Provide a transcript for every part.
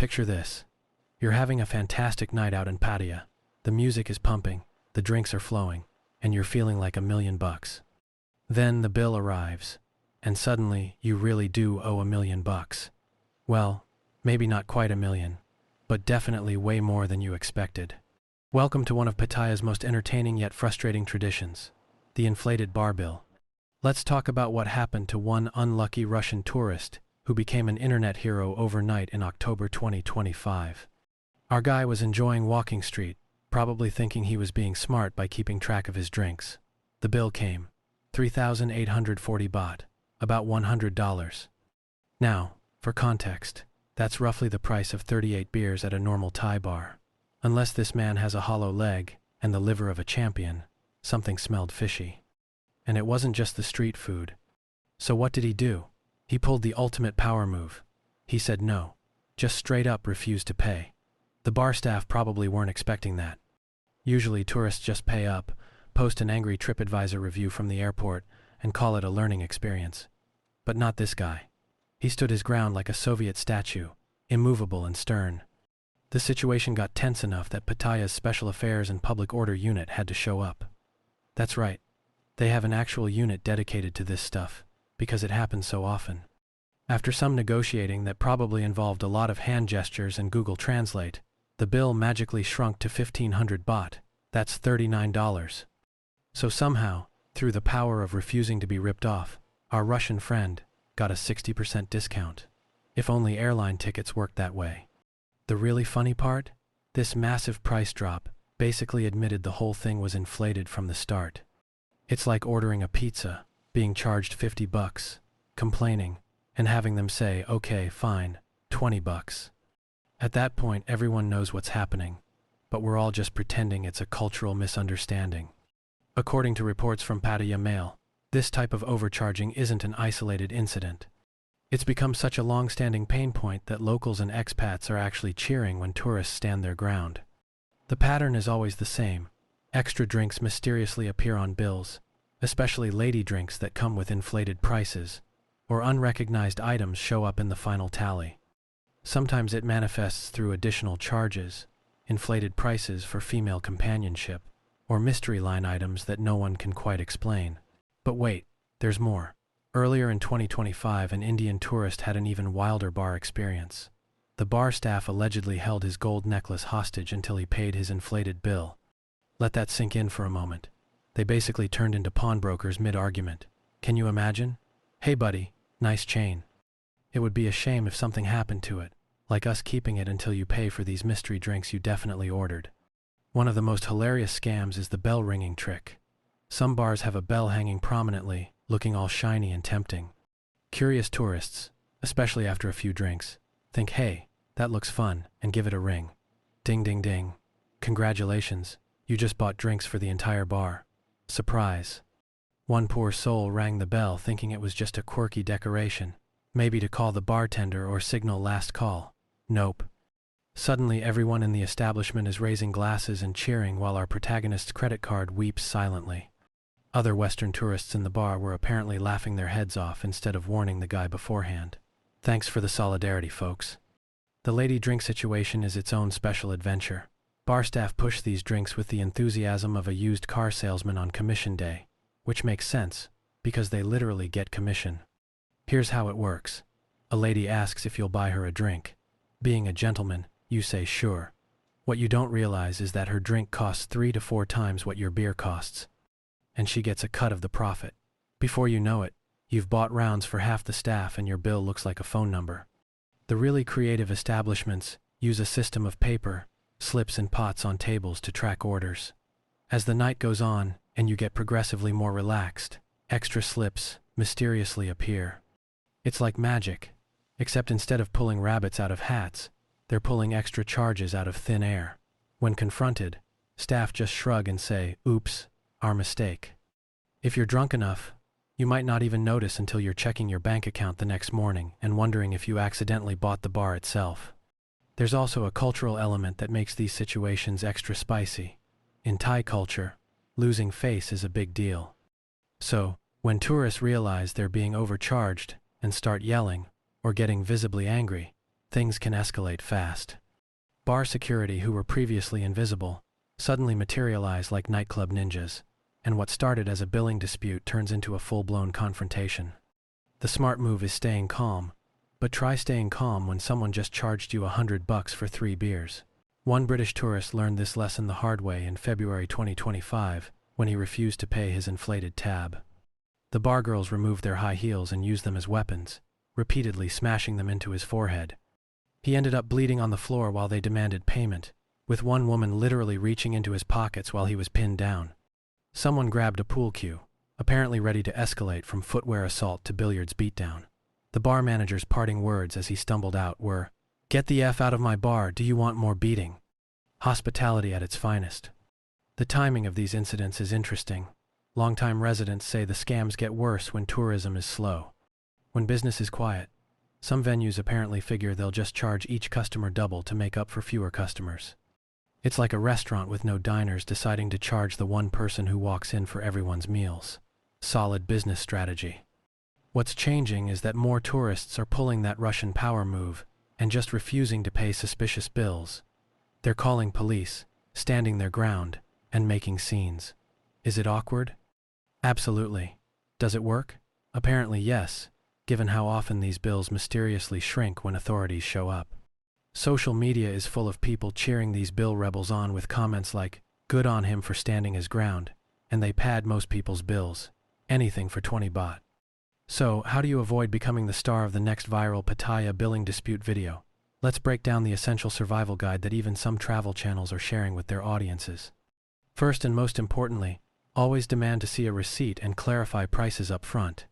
Picture this. You're having a fantastic night out in Pattaya. The music is pumping, the drinks are flowing, and you're feeling like $1,000,000. Then the bill arrives, and suddenly you really do owe $1,000,000. Well, maybe not quite 1,000,000, but definitely way more than you expected. Welcome to one of Pattaya's most entertaining yet frustrating traditions, the inflated bar bill. Let's talk about what happened to one unlucky Russian tourist who became an internet hero overnight in October 2025. Our guy was enjoying Walking Street, probably thinking he was being smart by keeping track of his drinks. The bill came, 3,840 baht, about $100. Now, for context, that's roughly the price of 38 beers at a normal Thai bar. Unless this man has a hollow leg and the liver of a champion, something smelled fishy. And it wasn't just the street food. So what did he do? He pulled the ultimate power move. He said no, just straight up refused to pay. The bar staff probably weren't expecting that. Usually tourists just pay up, post an angry TripAdvisor review from the airport, and call it a learning experience. But not this guy. He stood his ground like a Soviet statue, immovable and stern. The situation got tense enough that Pattaya's Special Affairs and Public Order unit had to show up. That's right. They have an actual unit dedicated to this stuff, because it happens so often. After some negotiating that probably involved a lot of hand gestures and Google Translate, the bill magically shrunk to 1,500 baht. That's $39. So somehow, through the power of refusing to be ripped off, our Russian friend got a 60% discount. If only airline tickets worked that way. The really funny part? This massive price drop basically admitted the whole thing was inflated from the start. It's like ordering a pizza, being charged $50, complaining, and having them say, okay, fine, $20. At that point, everyone knows what's happening, but we're all just pretending it's a cultural misunderstanding. According to reports from Pattaya Mail, this type of overcharging isn't an isolated incident. It's become such a long-standing pain point that locals and expats are actually cheering when tourists stand their ground. The pattern is always the same. Extra drinks mysteriously appear on bills, especially lady drinks that come with inflated prices, or unrecognized items show up in the final tally. Sometimes it manifests through additional charges, inflated prices for female companionship, or mystery line items that no one can quite explain. But wait, there's more. Earlier in 2025, an Indian tourist had an even wilder bar experience. The bar staff allegedly held his gold necklace hostage until he paid his inflated bill. Let that sink in for a moment. They basically turned into pawnbrokers mid-argument. Can you imagine? Hey buddy, nice chain. It would be a shame if something happened to it, like us keeping it until you pay for these mystery drinks you definitely ordered. One of the most hilarious scams is the bell ringing trick. Some bars have a bell hanging prominently, looking all shiny and tempting. Curious tourists, especially after a few drinks, think, hey, that looks fun, and give it a ring. Ding ding ding. Congratulations, you just bought drinks for the entire bar. Surprise. One poor soul rang the bell thinking it was just a quirky decoration. Maybe to call the bartender or signal last call. Nope. Suddenly everyone in the establishment is raising glasses and cheering while our protagonist's credit card weeps silently. Other Western tourists in the bar were apparently laughing their heads off instead of warning the guy beforehand. Thanks for the solidarity, folks. The lady drink situation is its own special adventure. Bar staff push these drinks with the enthusiasm of a used car salesman on commission day, which makes sense, because they literally get commission. Here's how it works. A lady asks if you'll buy her a drink. Being a gentleman, you say sure. What you don't realize is that her drink costs 3 to 4 times what your beer costs. And she gets a cut of the profit. Before you know it, you've bought rounds for half the staff and your bill looks like a phone number. The really creative establishments use a system of paper, slips and pots on tables to track orders. As the night goes on and you get progressively more relaxed, extra slips mysteriously appear. It's like magic, except instead of pulling rabbits out of hats, they're pulling extra charges out of thin air. When confronted, staff just shrug and say, oops, our mistake. If you're drunk enough, you might not even notice until you're checking your bank account the next morning and wondering if you accidentally bought the bar itself. There's also a cultural element that makes these situations extra spicy. In Thai culture, losing face is a big deal. So, when tourists realize they're being overcharged and start yelling or getting visibly angry, things can escalate fast. Bar security, who were previously invisible, suddenly materialize like nightclub ninjas, and what started as a billing dispute turns into a full-blown confrontation. The smart move is staying calm, but try staying calm when someone just charged you $100 for 3 beers. One British tourist learned this lesson the hard way in February 2025 when he refused to pay his inflated tab. The bar girls removed their high heels and used them as weapons, repeatedly smashing them into his forehead. He ended up bleeding on the floor while they demanded payment, with one woman literally reaching into his pockets while he was pinned down. Someone grabbed a pool cue, apparently ready to escalate from footwear assault to billiards beatdown. The bar manager's parting words as he stumbled out were, "Get the F out of my bar, do you want more beating?" Hospitality at its finest. The timing of these incidents is interesting. Longtime residents say the scams get worse when tourism is slow. When business is quiet, some venues apparently figure they'll just charge each customer double to make up for fewer customers. It's like a restaurant with no diners deciding to charge the one person who walks in for everyone's meals. Solid business strategy. What's changing is that more tourists are pulling that Russian power move and just refusing to pay suspicious bills. They're calling police, standing their ground, and making scenes. Is it awkward? Absolutely. Does it work? Apparently yes, given how often these bills mysteriously shrink when authorities show up. Social media is full of people cheering these bill rebels on with comments like, "Good on him for standing his ground," and they pad most people's bills. Anything for 20 baht. So, how do you avoid becoming the star of the next viral Pattaya billing dispute video? Let's break down the essential survival guide that even some travel channels are sharing with their audiences. First and most importantly, always demand to see a receipt and clarify prices up front.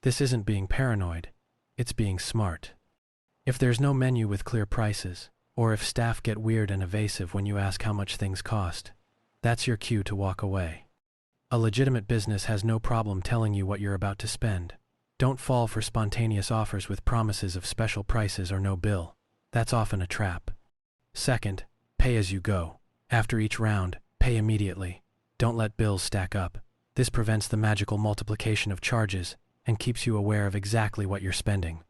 This isn't being paranoid, it's being smart. If there's no menu with clear prices, or if staff get weird and evasive when you ask how much things cost, that's your cue to walk away. A legitimate business has no problem telling you what you're about to spend. Don't fall for spontaneous offers with promises of special prices or no bill. That's often a trap. Second, pay as you go. After each round, pay immediately. Don't let bills stack up. This prevents the magical multiplication of charges and keeps you aware of exactly what you're spending.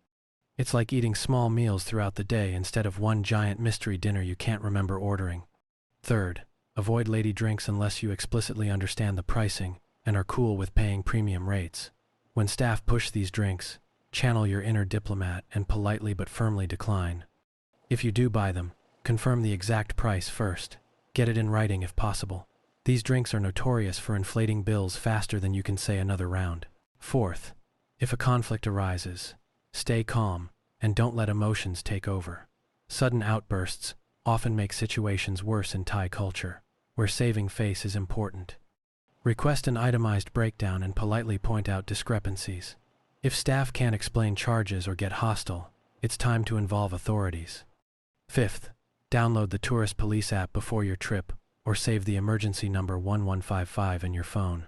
It's like eating small meals throughout the day instead of one giant mystery dinner you can't remember ordering. Third, avoid lady drinks unless you explicitly understand the pricing and are cool with paying premium rates. When staff push these drinks, channel your inner diplomat and politely but firmly decline. If you do buy them, confirm the exact price first. Get it in writing if possible. These drinks are notorious for inflating bills faster than you can say another round. Fourth, if a conflict arises, stay calm and don't let emotions take over. Sudden outbursts often make situations worse in Thai culture, where saving face is important. Request an itemized breakdown and politely point out discrepancies. If staff can't explain charges or get hostile, it's time to involve authorities. Fifth, download the tourist police app before your trip or save the emergency number 1155 in your phone.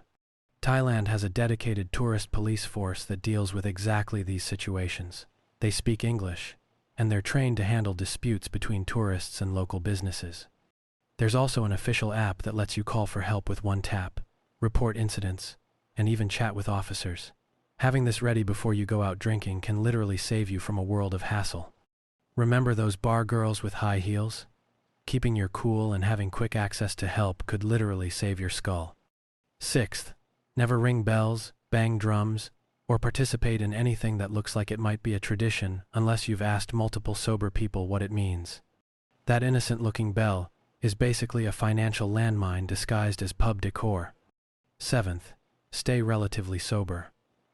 Thailand has a dedicated tourist police force that deals with exactly these situations. They speak English, and they're trained to handle disputes between tourists and local businesses. There's also an official app that lets you call for help with one tap, report incidents, and even chat with officers. Having this ready before you go out drinking can literally save you from a world of hassle. Remember those bar girls with high heels? Keeping your cool and having quick access to help could literally save your skull. Sixth, never ring bells, bang drums, or participate in anything that looks like it might be a tradition unless you've asked multiple sober people what it means. That innocent-looking bell is basically a financial landmine disguised as pub decor. Seventh, stay relatively sober.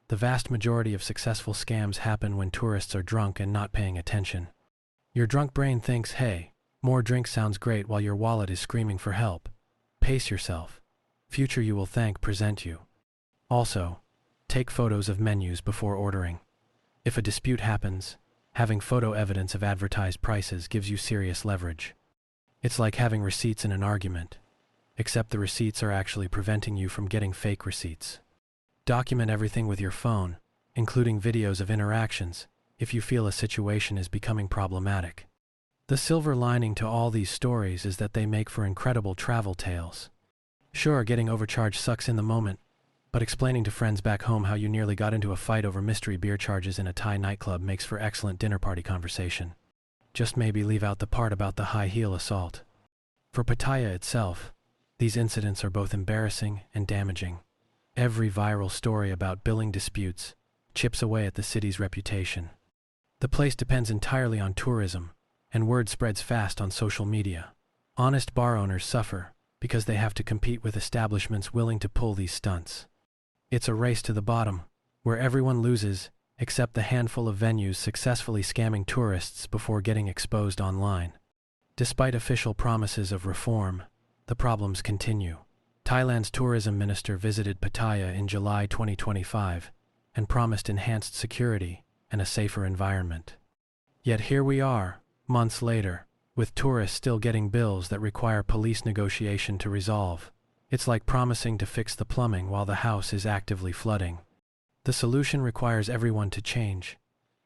The vast majority of successful scams happen when tourists are drunk and not paying attention. Your drunk brain thinks, hey, more drink sounds great while your wallet is screaming for help. Pace yourself. Future you will thank present you. Also, take photos of menus before ordering. If a dispute happens, having photo evidence of advertised prices gives you serious leverage. It's like having receipts in an argument, except the receipts are actually preventing you from getting fake receipts. Document everything with your phone, including videos of interactions, if you feel a situation is becoming problematic. The silver lining to all these stories is that they make for incredible travel tales. Sure, getting overcharged sucks in the moment, but explaining to friends back home how you nearly got into a fight over mystery beer charges in a Thai nightclub makes for excellent dinner party conversation. just maybe leave out the part about the high heel assault. For Pattaya itself, these incidents are both embarrassing and damaging. Every viral story about billing disputes chips away at the city's reputation. The place depends entirely on tourism, and word spreads fast on social media. Honest bar owners suffer because they have to compete with establishments willing to pull these stunts. It's a race to the bottom, where everyone loses except the handful of venues successfully scamming tourists before getting exposed online. Despite official promises of reform, the problems continue. Thailand's tourism minister visited Pattaya in July 2025 and promised enhanced security and a safer environment. Yet here we are, months later, with tourists still getting bills that require police negotiation to resolve. It's like promising to fix the plumbing while the house is actively flooding. The solution requires everyone to change.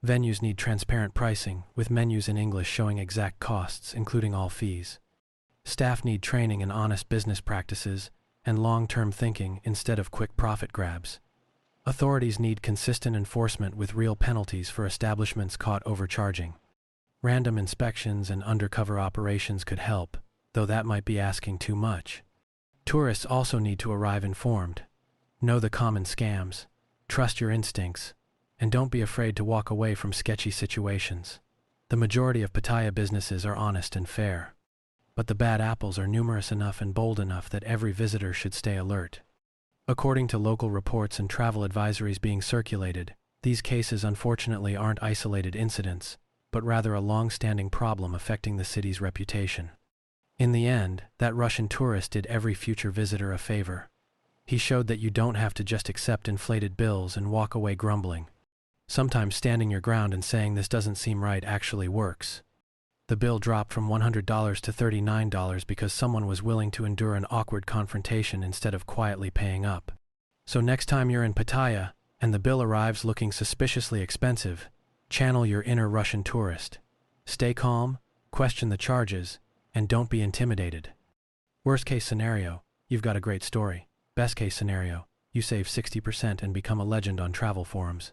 Venues need transparent pricing, with menus in English showing exact costs, including all fees. Staff need training in honest business practices and long-term thinking instead of quick profit grabs. Authorities need consistent enforcement with real penalties for establishments caught overcharging. Random inspections and undercover operations could help, though that might be asking too much. Tourists also need to arrive informed. Know the common scams, trust your instincts, and don't be afraid to walk away from sketchy situations. The majority of Pattaya businesses are honest and fair, but the bad apples are numerous enough and bold enough that every visitor should stay alert. According to local reports and travel advisories being circulated, these cases unfortunately aren't isolated incidents, but rather a long-standing problem affecting the city's reputation. In the end, that Russian tourist did every future visitor a favor. He showed that you don't have to just accept inflated bills and walk away grumbling. Sometimes standing your ground and saying this doesn't seem right actually works. The bill dropped from $100 to $39 because someone was willing to endure an awkward confrontation instead of quietly paying up. So next time you're in Pattaya, and the bill arrives looking suspiciously expensive, channel your inner Russian tourist. Stay calm, question the charges, and don't be intimidated. Worst case scenario, you've got a great story. Best case scenario, you save 60% and become a legend on travel forums.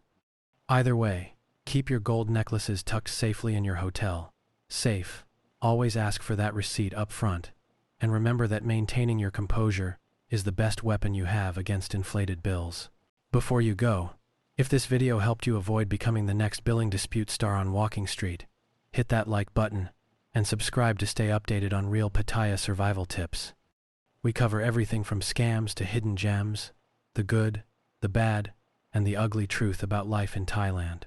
Either way, keep your gold necklaces tucked safely in your hotel. Safe. Always ask for that receipt up front, and remember that maintaining your composure is the best weapon you have against inflated bills. Before you go, if this video helped you avoid becoming the next billing dispute star on Walking Street, hit that like button and subscribe to stay updated on real Pattaya survival tips. We cover everything from scams to hidden gems, the good, the bad, and the ugly truth about life in Thailand.